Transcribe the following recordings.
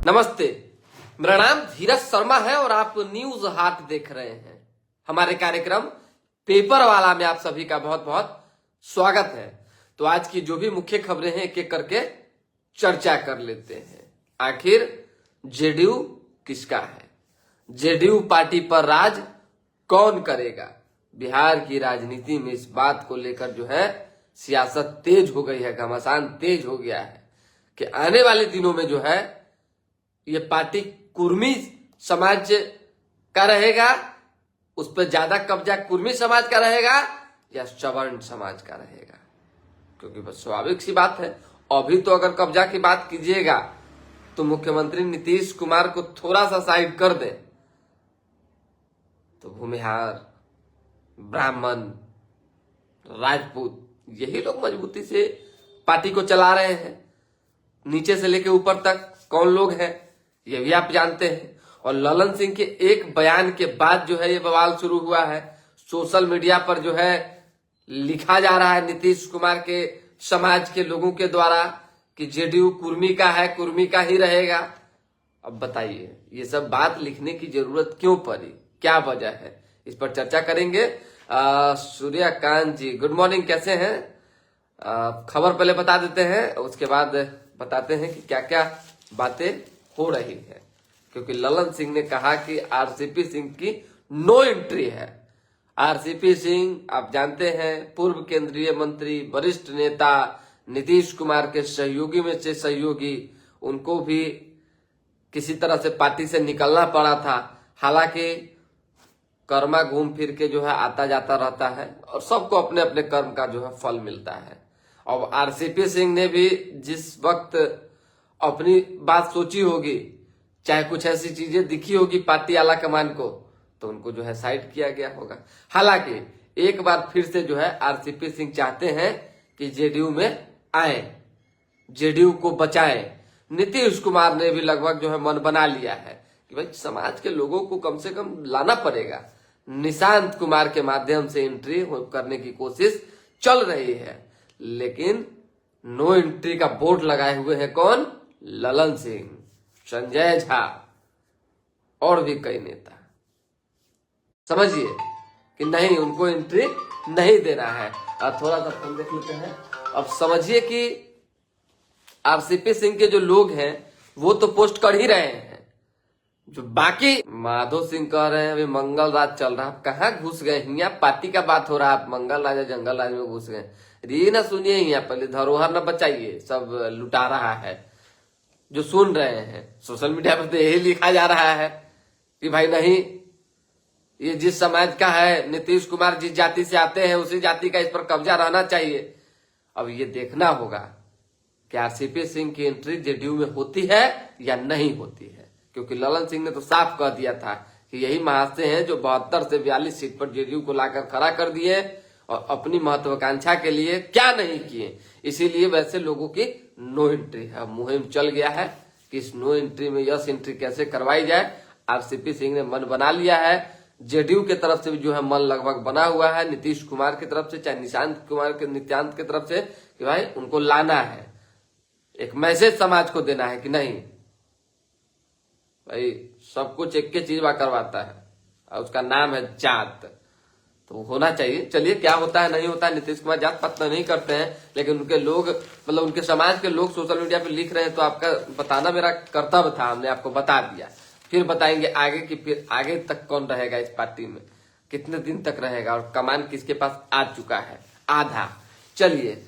नमस्ते, मेरा नाम धीरज शर्मा है और आप न्यूज हाट देख रहे हैं। हमारे कार्यक्रम पेपर वाला में आप सभी का बहुत बहुत स्वागत है। तो आज की जो भी मुख्य खबरें हैं एक एक करके चर्चा कर लेते हैं। आखिर जेडीयू किसका है? जेडीयू पार्टी पर राज कौन करेगा? बिहार की राजनीति में इस बात को लेकर जो है सियासत तेज हो गई है, घमासान तेज हो गया है कि आने वाले दिनों में जो है ये पार्टी कुर्मी समाज का रहेगा, उस पर ज्यादा कब्जा कुर्मी समाज का रहेगा या सवर्ण समाज का रहेगा। क्योंकि बस स्वाभाविक सी बात है, अभी तो अगर कब्जा की बात कीजिएगा तो मुख्यमंत्री नीतीश कुमार को थोड़ा सा साइड कर दे तो भूमिहार, ब्राह्मण, राजपूत यही लोग मजबूती से पार्टी को चला रहे हैं। नीचे से लेके ऊपर तक कौन लोग हैं ये भी आप जानते हैं। और ललन सिंह के एक बयान के बाद जो है ये बवाल शुरू हुआ है। सोशल मीडिया पर जो है लिखा जा रहा है नीतीश कुमार के समाज के लोगों के द्वारा कि जेडीयू कुर्मी का है, कुर्मी का ही रहेगा। अब बताइए ये सब बात लिखने की जरूरत क्यों पड़ी, क्या वजह है, इस पर चर्चा करेंगे। सूर्यकांत जी गुड मॉर्निंग, कैसे हैं? खबर पहले बता देते हैं, उसके बाद बताते हैं कि क्या क्या बातें हो रही है। क्योंकि ललन सिंह ने कहा कि आरसीपी सिंह की नो एंट्री है। आरसीपी सिंह आप जानते हैं पूर्व केंद्रीय मंत्री, वरिष्ठ नेता, नीतीश कुमार के सहयोगी में से सहयोगी, उनको भी किसी तरह से पार्टी से निकलना पड़ा था। हालांकि कर्मा घूम फिर के जो है आता जाता रहता है और सबको अपने अपने कर्म का जो है फल मिलता है। और आरसीपी सिंह ने भी जिस वक्त अपनी बात सोची होगी, चाहे कुछ ऐसी चीजें दिखी होगी पार्टी आला कमान को, तो उनको जो है साइड किया गया होगा। हालांकि एक बार फिर से जो है आरसीपी सिंह चाहते हैं कि जेडीयू में आए, जेडीयू को बचाएं। नीतीश कुमार ने भी लगभग जो है मन बना लिया है कि भाई समाज के लोगों को कम से कम लाना पड़ेगा। निशांत कुमार के माध्यम से एंट्री करने की कोशिश चल रही है, लेकिन नो एंट्री का बोर्ड लगाए हुए हैं कौन? ललन सिंह, संजय झा और भी कई नेता। समझिए कि नहीं, उनको एंट्री नहीं देना है। और थोड़ा सा फोन देख लेते हैं। अब समझिए कि आरसीपी सिंह के जो लोग हैं वो तो पोस्ट कर ही रहे हैं। जो बाकी माधो सिंह कह रहे हैं अभी मंगल राज चल रहा है, कहाँ घुस गए? यहाँ पार्टी का बात हो रहा है, आप मंगल राज या जंगल राज में घुस गए। ये ना सुनिए, यहाँ पहले धरोहर न बचाइए, सब लुटा रहा है। जो सुन रहे हैं सोशल मीडिया पर तो यही लिखा जा रहा है कि भाई नहीं, ये जिस समाज का है, नीतीश कुमार जिस जाति से आते हैं उसी जाति का इस पर कब्जा रहना चाहिए। अब ये देखना होगा कि आरसीपी सिंह की एंट्री जेडीयू में होती है या नहीं होती है। क्योंकि ललन सिंह ने तो साफ कह दिया था कि यही महाशय हैं जो 72 से 42 सीट पर जेडीयू को लाकर खड़ा कर दिए और अपनी महत्वाकांक्षा के लिए क्या नहीं किए। इसीलिए वैसे लोगों की नो एंट्री है। मुहिम चल गया है कि इस नो एंट्री में यस एंट्री कैसे करवाई जाए। आरसीपी सिंह ने मन बना लिया है। जेडीयू के तरफ से भी जो है मन लगभग बना हुआ है, नीतीश कुमार की तरफ से, चाहे निशांत कुमार के नित्यांत की तरफ से, कि भाई उनको लाना है। एक मैसेज समाज को देना है कि नहीं भाई, सब कुछ एक के चीज करवाता है और उसका नाम है जात, तो होना चाहिए। चलिए क्या होता है नहीं होता है, नीतीश कुमार जात पात नहीं करते हैं, लेकिन उनके लोग, मतलब उनके समाज के लोग सोशल मीडिया पे लिख रहे हैं तो आपका बताना मेरा कर्तव्य था, हमने आपको बता दिया। फिर बताएंगे आगे कि फिर आगे तक कौन रहेगा इस पार्टी में, कितने दिन तक रहेगा और कमान किसके पास आ चुका है, आधा। चलिए,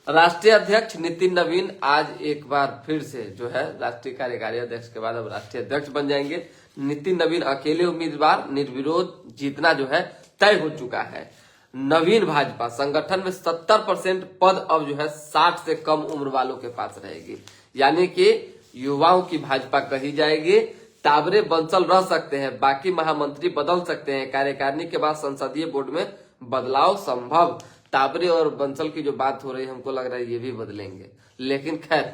राष्ट्रीय अध्यक्ष नितिन नवीन आज एक बार फिर से जो है राष्ट्रीय कार्यकारी अध्यक्ष के बाद अब राष्ट्रीय अध्यक्ष बन जाएंगे। नितिन नवीन अकेले उम्मीदवार, निर्विरोध जीतना जो है तय हो चुका है। नवीन भाजपा संगठन में 70% पद अब जो है 60 से कम उम्र वालों के पास रहेगी, यानी कि युवाओं की भाजपा कही जाएगी। ताबरे बंसल रह सकते हैं, बाकी महामंत्री बदल सकते हैं। कार्यकारिणी के बाद संसदीय बोर्ड में बदलाव संभव। ताबरे और बंसल की जो बात हो रही है, हमको लग रहा है ये भी बदलेंगे। लेकिन खैर,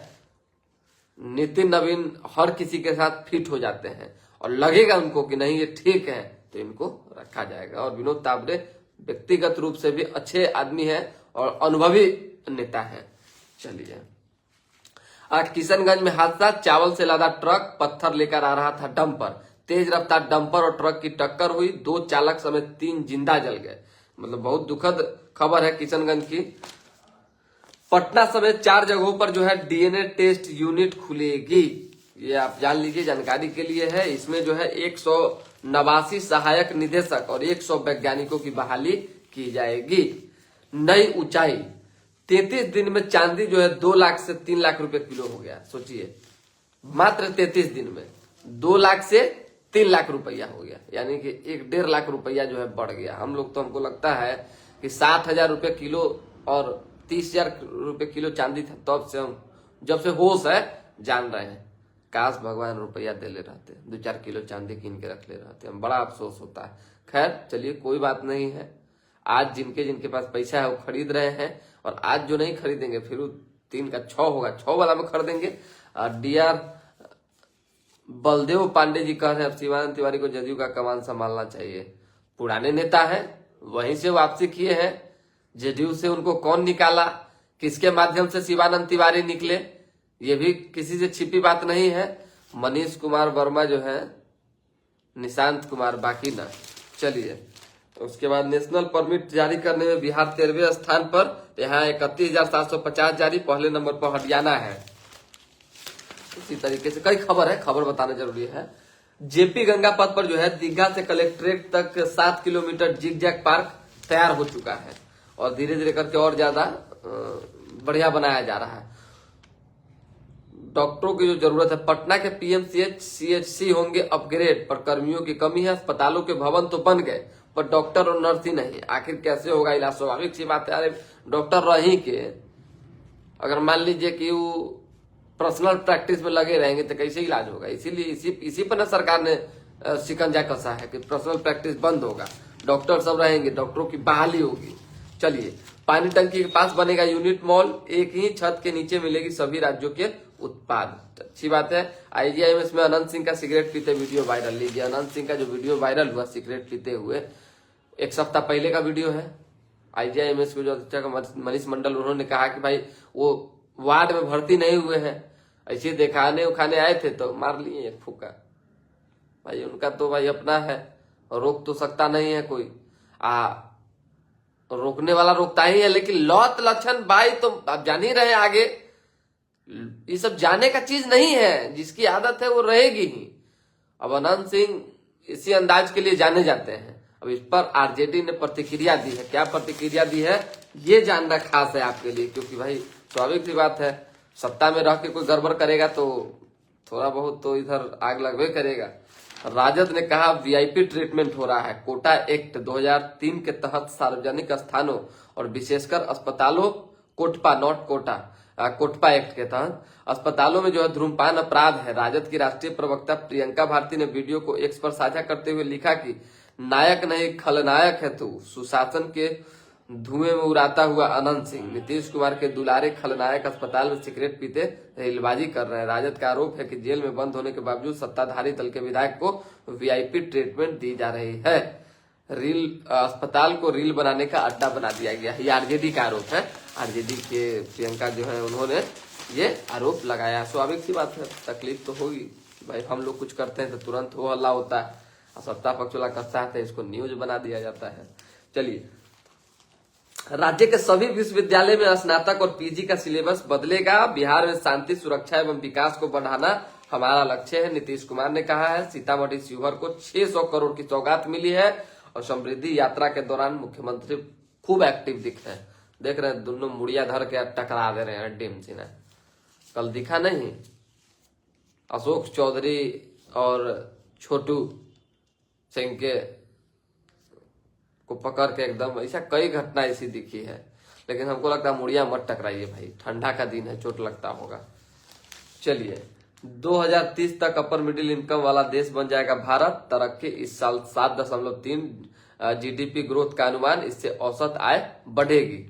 नितिन नवीन हर किसी के साथ फिट हो जाते हैं और लगेगा उनको कि नहीं ये ठीक है तो इनको रखा जाएगा। और विनोद तावरे व्यक्तिगत रूप से भी अच्छे आदमी है और अनुभवी नेता है। चलिए किशनगंज में हादसा, चावल से लदा ट्रक पत्थर लेकर आ रहा था डंपर, तेज रफ्तार डंपर और ट्रक की टक्कर हुई, 2 चालक समेत 3 जिंदा जल गए। मतलब बहुत दुखद खबर है किशनगंज की। पटना समेत 4 जगहों पर जो है डीएनए टेस्ट यूनिट खुलेगी, ये आप जान लीजिए, जानकारी के लिए है। इसमें जो है 189 सहायक निदेशक और 100 वैज्ञानिकों की बहाली की जाएगी। नई ऊंचाई, 33 दिन में चांदी जो है 2 लाख से 3 लाख रुपए किलो हो गया। सोचिए, मात्र 33 दिन में 2 लाख से 3 लाख रुपया हो गया, यानी कि 1.5 लाख रुपया जो है बढ़ गया। हम लोग तो, हमको लगता है कि 60,000 रुपये किलो और 30,000 रुपये किलो चांदी था, तब से हम जब से होश है जान रहे हैं। काश भगवान रुपया दे ले रहते, 2-4 किलो चांदी कीन के रख ले रहते, हम बड़ा अफसोस होता है। खैर चलिए, कोई बात नहीं है। आज जिनके जिनके पास पैसा है वो खरीद रहे हैं, और आज जो नहीं खरीदेंगे फिर वो 3 का 6 होगा, 6 वाला में खरीदेंगे। डीआर बलदेव पांडे जी कह रहे हैं अब शिवानंद तिवारी को जदयू का कमान संभालना चाहिए। पुराने नेता हैं, वहीं से वापसी किए हैं। जदयू से उनको कौन निकाला, किसके माध्यम से शिवानंद तिवारी निकले, ये भी किसी से छिपी बात नहीं है। मनीष कुमार वर्मा जो है, निशांत कुमार बाकी ना। चलिए, उसके बाद नेशनल परमिट जारी करने में बिहार 13वें स्थान पर, यहाँ 31,750 जारी, पहले नंबर पर हरियाणा है। इसी तरीके से कई खबर है, खबर बताना जरूरी है। जेपी गंगा पथ पर जो है दीघा से कलेक्ट्रेट तक 7 किलोमीटर जिग-जैग पार्क तैयार हो चुका है, और धीरे धीरे करके और ज्यादा बढ़िया बनाया जा रहा है। डॉक्टरों की जो जरूरत है, पटना के पीएमसीएच सीएचसी होंगे अपग्रेड, पर कर्मियों की कमी है। अस्पतालों के भवन तो बन गए पर डॉक्टर और नर्स ही नहीं, आखिर कैसे होगा इलाज? स्वाभाविक सी बात है, अरे डॉक्टर रही के अगर मान लीजिए कि वो पर्सनल प्रैक्टिस में लगे रहेंगे तो कैसे इलाज होगा? इसीलिए इसी पर ना सरकार ने शिकंजा कसा है कि पर्सनल प्रैक्टिस बंद होगा, डॉक्टर सब रहेंगे, डॉक्टरों की बहाली होगी। चलिए, पानी टंकी के पास बनेगा यूनिट मॉल, एक ही छत के नीचे मिलेगी सभी राज्यों के उत्पाद। अच्छी बात है। आईजीआईएमएस में अनंत सिंह का सिगरेट पीते वीडियो वायरल। लीजिए, अनंत सिंह का जो वीडियो वायरल हुआ सिगरेट पीते हुए, 1 सप्ताह पहले का वीडियो है। आईजीआईएमएस के जो अध्यक्ष मनीष मंडल, उन्होंने कहा कि भाई वो वार्ड में भर्ती नहीं हुए हैं, ऐसे दिखाने उखाने आए थे तो मार लिए एक फूका। भाई उनका तो भाई अपना है, रोक तो सकता नहीं है कोई। रोकने वाला रोकता ही है, लेकिन लौत लक्षण भाई तो आप जान ही रहे आगे, ये सब जाने का चीज नहीं है, जिसकी आदत है वो रहेगी ही। अब अनंत सिंह इसी अंदाज के लिए जाने जाते हैं। अब इस पर आरजेडी ने प्रतिक्रिया दी है, क्या प्रतिक्रिया दी है ये जानना खास है आपके लिए, क्योंकि भाई स्वाभाविक सी बात है, सत्ता में रह के कोई गड़बड़ करेगा तो थोड़ा बहुत तो इधर आग लगवे करेगा। राजद ने कहा वीआईपी ट्रीटमेंट हो रहा है। कोटा एक्ट 2003 के तहत सार्वजनिक स्थानों और विशेषकर अस्पतालों, COTPA not Kota, COTPA act के तहत अस्पतालों में जो है धूम्रपान अपराध है। राजद की राष्ट्रीय प्रवक्ता प्रियंका भारती ने वीडियो को एक्स पर साझा करते हुए लिखा कि नायक नहीं खलनायक है तू, सुशासन के धुएं में उड़ाता हुआ अनंत सिंह। नीतीश कुमार के दुलारे खलनायक अस्पताल में सिगरेट पीते रेलबाजी कर रहे हैं। राजद का आरोप है कि जेल में बंद होने के बावजूद सत्ताधारी दल के विधायक को वीआईपी ट्रीटमेंट दी जा रही है। अस्पताल को रील बनाने का अड्डा बना दिया गया है, ये आरजेडी का आरोप है। आरजेडी के प्रियंका जो है उन्होंने ये आरोप लगाया। स्वाभाविक सी बात है, तकलीफ तो होगी भाई, हम लोग कुछ करते हैं तो तुरंत हो हल्ला होता है, सत्ता पक्ष वाला करता है तो इसको न्यूज बना दिया जाता है। चलिए, राज्य के सभी विश्वविद्यालय में स्नातक और पीजी का सिलेबस बदलेगा। बिहार में शांति, सुरक्षा एवं विकास को बढ़ाना हमारा लक्ष्य है, नीतीश कुमार ने कहा है। सीतामढ़ी शिवहर को 600 करोड़ की सौगात मिली है, और समृद्धि यात्रा के दौरान मुख्यमंत्री खूब एक्टिव दिख रहे हैं। देख रहे हैं दोनों मुड़िया धर के टकरा दे रहे हैं डिम सिन्हा। कल दिखा नहीं, अशोक चौधरी और छोटू सिंह के को पकड़ के एकदम, ऐसा कई घटना ऐसी दिखी है। लेकिन हमको लगता है मुड़िया मत टकराइए भाई, ठंडा का दिन है, चोट लगता होगा। चलिए, 2030 तक अपर मिडिल इनकम वाला देश बन जाएगा भारत। तरक्की इस साल 7.3 जीडीपी ग्रोथ का अनुमान, इससे औसत आय बढ़ेगी।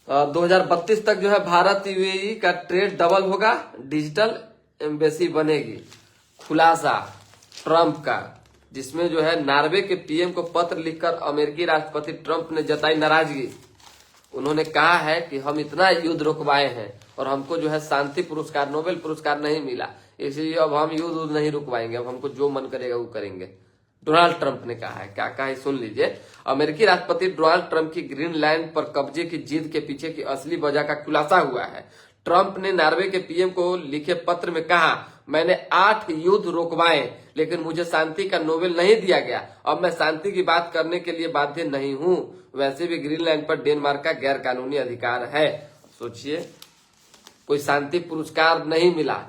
2032 तक जो है भारत यूएई का ट्रेड डबल होगा, डिजिटल एम्बेसी बनेगी। खुलासा ट्रंप का, जिसमें जो है नॉर्वे के पीएम को पत्र लिखकर अमेरिकी राष्ट्रपति ट्रंप ने जताई नाराजगी। उन्होंने कहा है कि हम इतना युद्ध रुकवाए हैं और हमको जो है शांति पुरस्कार, नोबेल पुरस्कार नहीं मिला, इसलिए अब हम युद्ध नहीं रुकवाएंगे, अब हमको जो मन करेगा वो करेंगे। डोनाल्ड ट्रंप ने कहा है। क्या कहा है सुन लीजिए। अमेरिकी राष्ट्रपति डोनाल्ड ट्रंप की ग्रीनलैंड पर कब्जे की जिद के पीछे की असली वजह का खुलासा हुआ है। ट्रंप ने नॉर्वे के पीएम को लिखे पत्र में कहा, मैंने 8 युद्ध रोकवाए लेकिन मुझे शांति का नोबेल नहीं दिया गया। अब मैं शांति की बात करने के लिए बाध्य नहीं हूं। वैसे भी ग्रीनलैंड पर डेनमार्क का गैर कानूनी अधिकार है। सोचिए, कोई शांति पुरस्कार नहीं मिला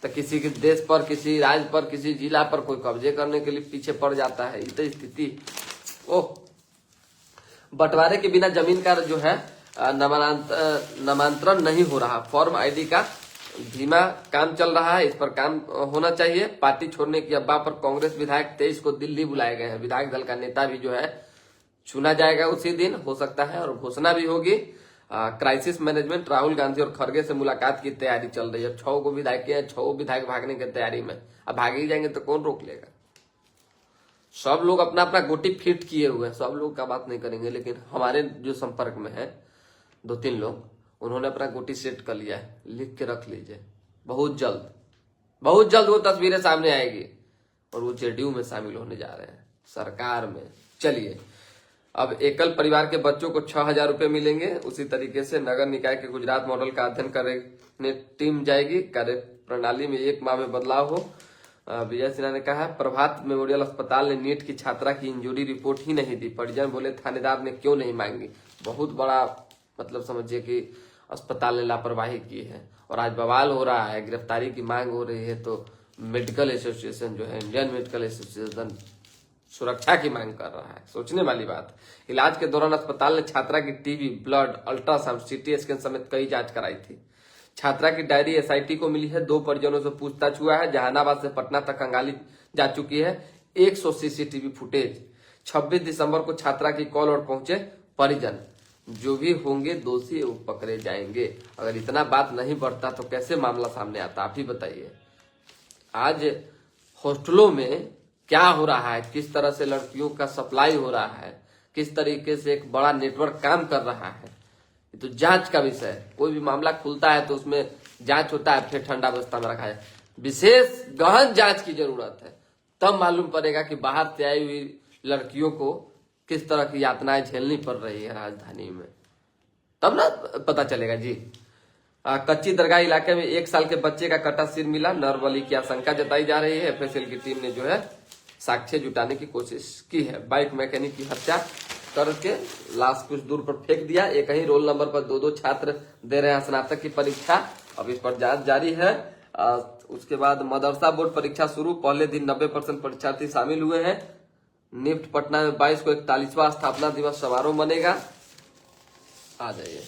तो किसी के देश पर, किसी राज्य पर, किसी जिला पर कोई कब्जे करने के लिए पीछे पड़ जाता है। इतनी स्थिति। ओह, बंटवारे के बिना जमीन का जो है नामांतरण नहीं हो रहा। फॉर्म आईडी का धीमा काम चल रहा है, इस पर काम होना चाहिए। पार्टी छोड़ने की अफवाह पर कांग्रेस विधायक 23 को दिल्ली बुलाए गए हैं। विधायक दल का नेता भी जो है चुना जाएगा उसी दिन, हो सकता है, और घोषणा भी होगी। क्राइसिस मैनेजमेंट, राहुल गांधी और खड़गे से मुलाकात की तैयारी चल रही है। 6 को विधायक हैं, 6 विधायक भागने की तैयारी में। अब भाग ही जाएंगे तो कौन रोक लेगा। सब लोग अपना अपना गोटी फिट किए हुए हैं, सब लोग का बात नहीं करेंगे, लेकिन हमारे जो संपर्क में है 2-3 लोग, उन्होंने अपना गोटी सेट कर लिया है। लिख के रख लीजिए, बहुत जल्द वो तस्वीरें सामने आएगी और वो जेडीयू में शामिल होने जा रहे हैं, सरकार में। चलिए, अब एकल परिवार के बच्चों को 6,000 रुपए मिलेंगे। उसी तरीके से नगर निकाय के गुजरात मॉडल का अध्ययन करने टीम जाएगी। कार्य प्रणाली में 1 माह में बदलाव हो। विजय सिन्हा ने कहा, प्रभात मेमोरियल अस्पताल ने नीट की छात्रा की इंजरी रिपोर्ट ही नहीं दी। परिजन बोले थानेदार ने क्यों नहीं मांगी। बहुत बड़ा मतलब समझिए कि अस्पताल ने लापरवाही की है और आज बवाल हो रहा है, गिरफ्तारी की मांग हो रही है। तो मेडिकल एसोसिएशन जो है, इंडियन मेडिकल एसोसिएशन, सुरक्षा की मांग कर रहा है। सोचने वाली बात। इलाज के दौरान अस्पताल ने छात्रा की TB, blood, ultrasound, CT scan समेत कई जांच कराई थी। छात्रा की डायरी एसआईटी को मिली है। 2 परिजनों से पूछताछ हुआ है। जहानाबाद से पटना तक खंगाली जा चुकी है। 100 सीसीटीवी फुटेज। 26 दिसंबर को छात्रा की कॉल और पहुंचे परिजन। जो भी होंगे दोषी वो पकड़े जाएंगे। अगर इतना बात नहीं बढ़ता तो कैसे मामला सामने आता, आप ही बताइए। आज हॉस्टलों में क्या हो रहा है, किस तरह से लड़कियों का सप्लाई हो रहा है, किस तरीके से एक बड़ा नेटवर्क काम कर रहा है, ये तो जांच का विषय है। कोई भी मामला खुलता है तो उसमें जांच होता है, फिर ठंडा अवस्था में रखा है। विशेष गहन जांच की जरूरत है, तब मालूम पड़ेगा कि बाहर से आई हुई लड़कियों को किस तरह की यातनाएं झेलनी पड़ रही है राजधानी में, तब ना पता चलेगा जी। कच्ची दरगाह इलाके में 1 साल के बच्चे का कटा सिर मिला। नरबली की आशंका जताई जा रही है। एफएसएल की टीम ने जो है साक्ष्य जुटाने की कोशिश की है। बाइक मैकेनिक की हत्या करके लाश कुछ दूर पर फेंक दिया। एक ही रोल नंबर पर 2-2 छात्र दे रहे हैं स्नातक की परीक्षा। अब इस पर जांच जारी है। उसके बाद मदरसा बोर्ड परीक्षा शुरू। पहले दिन 90% परीक्षार्थी शामिल हुए हैं। निफ्ट पटना में 22 को 41वां स्थापना दिवस समारोह मनेगा। आ जाइए।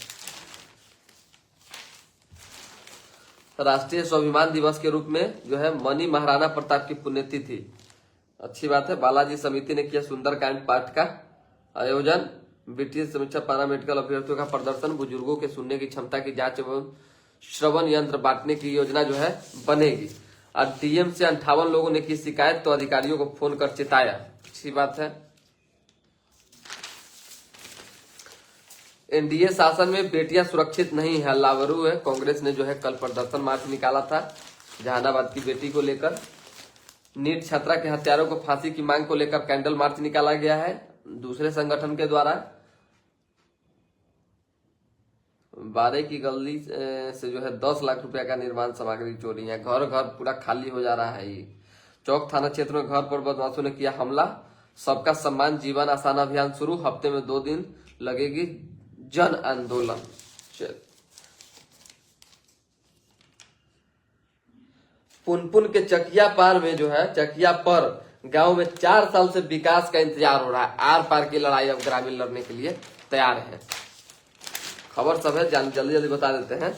राष्ट्रीय स्वाभिमान दिवस के रूप में जो है मनी महाराणा प्रताप की पुण्यतिथि, अच्छी बात है। बालाजी समिति ने किया सुंदरकांड पाठ का आयोजन। ब्रिटिश समीक्षा पारा मेडिकल अभ्यर्थियों का प्रदर्शन। बुजुर्गों के सुनने की क्षमता की जांच एवं श्रवण यंत्र बांटने की योजना जो है बनेगी। और डीएम से 58 लोगों ने की शिकायत तो अधिकारियों को फोन कर चिताया, अच्छी बात है। एनडीए शासन में बेटियां सुरक्षित नहीं है, लावरू है। कांग्रेस ने जो है कल प्रदर्शन मार्च निकाला था जहानाबाद की बेटी को लेकर। नीट छात्रा के हत्यारों को फांसी की मांग को लेकर कैंडल मार्च निकाला गया है दूसरे संगठन के द्वारा। 12 की गली से जो है 10 लाख रुपया का निर्माण सामग्री चोरी है। घर घर पूरा खाली हो जा रहा है। ये चौक थाना क्षेत्र में घर पर बदमाशों ने किया हमला। सबका सम्मान जीवन आसान अभियान शुरू। हफ्ते में 2 दिन लगेगी जन आंदोलन। पुनपुन के चकिया पार में जो है, चकिया पर गांव में 4 साल से विकास का इंतजार हो रहा है। आर पार की लड़ाई अब ग्रामीण लड़ने के लिए तैयार है। खबर सब है, जल्दी जल्दी बता देते हैं।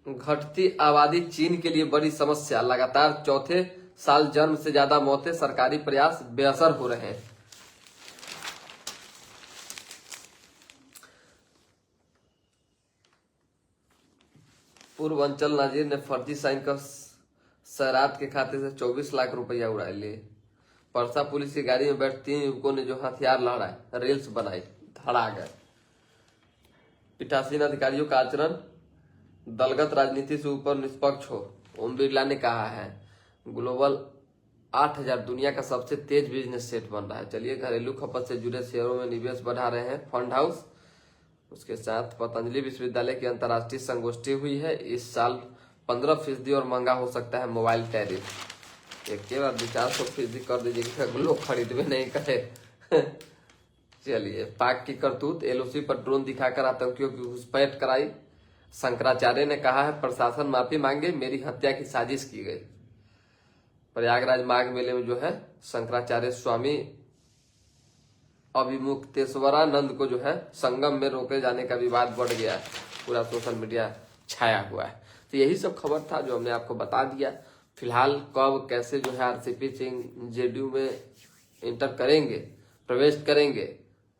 घटती आबादी चीन के लिए बड़ी समस्या। लगातार चौथे साल जन्म से ज्यादा मौतें। सरकारी प्रयास बेअसर हो रहे हैं। पूर्व अंचल नाजिर ने फर्जी साइन कर सैरात के खाते से 24 लाख रुपया उड़ा लिए। परसा पुलिस की गाड़ी में बैठ 3 युवकों ने जो हथियार लहराए, रील्स बनाई, धड़ा गए। पीठासीन अधिकारियों का आचरण दलगत राजनीति से ऊपर निष्पक्ष हो, ओम बिरला ने कहा है। ग्लोबल 8000 दुनिया का सबसे तेज बिजनेस सेट बन रहा है। चलिए, घरेलू खपत से जुड़े शेयरों में निवेश बढ़ा रहे हैं फंड हाउस। उसके साथ पतंजलि विश्वविद्यालय की अंतर्राष्ट्रीय संगोष्ठी हुई है। इस साल 15% और महंगा हो सकता है मोबाइल टैरिफ। एक के बाद 400% कर दीजिए, लोग खरीद भी नहीं करे। चलिए, पाक की करतूत, एलओसी पर ड्रोन दिखाकर आतंकियों की घुसपैठ कराई। शंकराचार्य ने कहा है प्रशासन माफी मांगे, मेरी हत्या की साजिश की गई। प्रयागराज माघ मेले में जो है शंकराचार्य स्वामी अभिमुक्तेश्वरानंद को जो है संगम में रोके जाने का विवाद बढ़ गया है। पूरा सोशल मीडिया छाया हुआ है। तो यही सब खबर था जो हमने आपको बता दिया। फिलहाल कब कैसे जो है आरसीपी सिंह जेडीयू में इंटर करेंगे, प्रवेश करेंगे,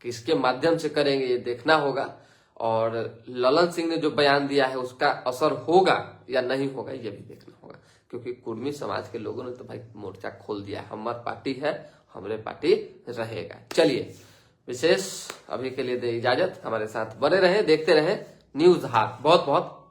किसके माध्यम से करेंगे, ये देखना होगा। और ललन सिंह ने जो बयान दिया है उसका असर होगा या नहीं होगा, ये भी देखना होगा। क्योंकि कुर्मी समाज के लोगों ने तो भाई मोर्चा खोल दिया, हमारी पार्टी है, हमारे पार्टी रहेगा। चलिए, विशेष अभी के लिए दे इजाजत, हमारे साथ बने रहें, देखते रहें न्यूज हाट। बहुत बहुत